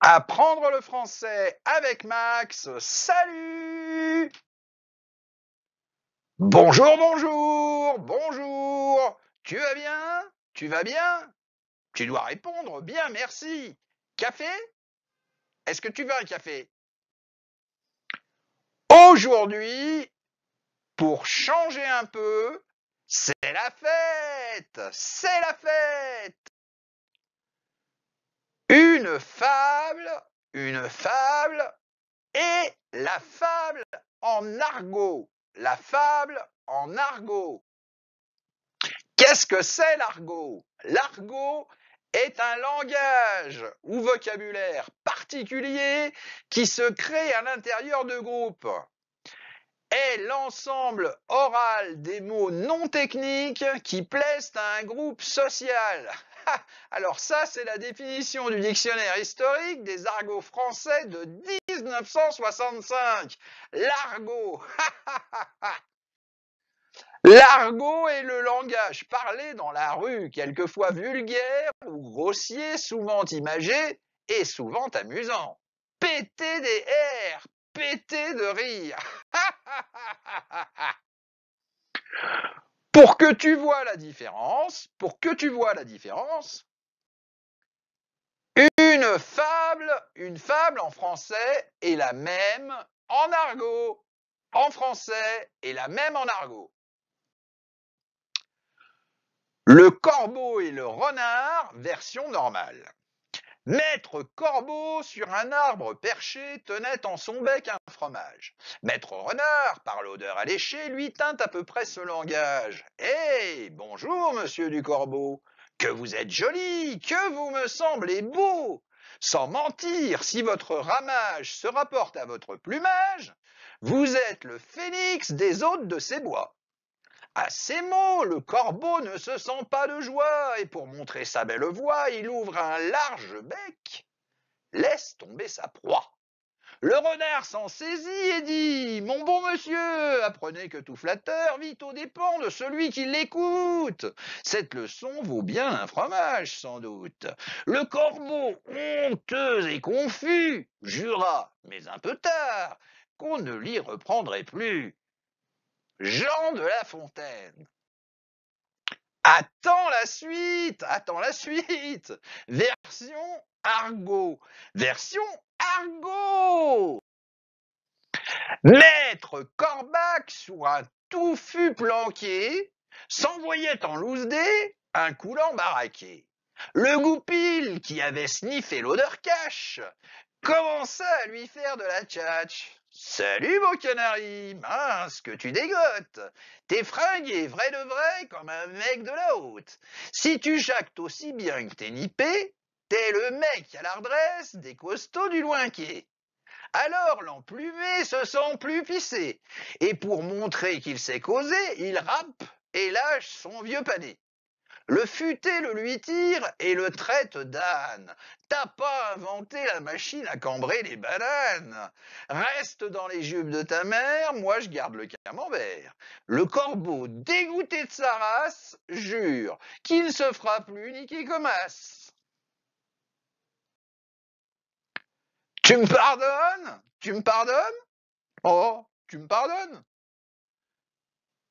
Apprendre le français avec Max, salut! Bonjour, bonjour, bonjour. Tu vas bien? Tu vas bien? Tu dois répondre bien, merci. Café? Est-ce que tu veux un café? Aujourd'hui, pour changer un peu, c'est la fête! C'est la fête! Une fable, une fable et la fable en argot. La fable en argot. Qu'est-ce que c'est l'argot? L'argot est un langage ou vocabulaire particulier qui se crée à l'intérieur de groupes. Est l'ensemble oral des mots non techniques qui plaisent à un groupe social. Alors ça, c'est la définition du dictionnaire historique des argots français de 1965. L'argot. L'argot est le langage parlé dans la rue, quelquefois vulgaire ou grossier, souvent imagé et souvent amusant. Péter des airs, péter de rire. Pour que tu vois la différence, une fable en français est la même en argot. En français est la même en argot. Le corbeau et le renard, version normale. Maître Corbeau, sur un arbre perché, tenait en son bec un fromage. Maître Renard, par l'odeur alléchée, lui tint à peu près ce langage. Eh, bonjour, monsieur du Corbeau. Que vous êtes joli, que vous me semblez beau. Sans mentir, si votre ramage se rapporte à votre plumage, vous êtes le phénix des hôtes de ces bois. À ces mots, le corbeau ne se sent pas de joie, et pour montrer sa belle voix, il ouvre un large bec, laisse tomber sa proie. Le renard s'en saisit et dit: Mon bon monsieur, apprenez que tout flatteur vit aux dépens de celui qui l'écoute. Cette leçon vaut bien un fromage, sans doute. Le corbeau, honteux et confus, jura, mais un peu tard, qu'on ne l'y reprendrait plus. Jean de La Fontaine. Attends la suite, attends la suite. Version argot, version argot. Maître Corbac, sur un touffu planqué, s'envoyait en loose-dé un coulant baraqué. Le goupil, qui avait sniffé l'odeur cache, commença à lui faire de la tchatch. Salut mon canari, mince que tu dégotes. T'es fringué vrai de vrai comme un mec de la haute. Si tu jactes aussi bien que t'es nippé, t'es le mec à l'ardresse des costauds du loinquet. Alors l'emplumé se sent plus pissé, et pour montrer qu'il sait causer, il rappe et lâche son vieux pané. Le futé le lui tire et le traite d'âne. T'as pas inventé la machine à cambrer les bananes. Reste dans les jupes de ta mère, moi je garde le camembert. Le corbeau, dégoûté de sa race, jure qu'il ne se fera plus niquer comme as. Tu me pardonnes? Tu me pardonnes? Oh, tu me pardonnes?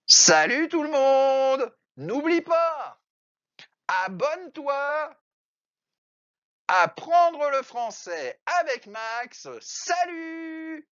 Salut tout le monde! N'oublie pas, abonne-toi! Apprendre le français avec Max, salut!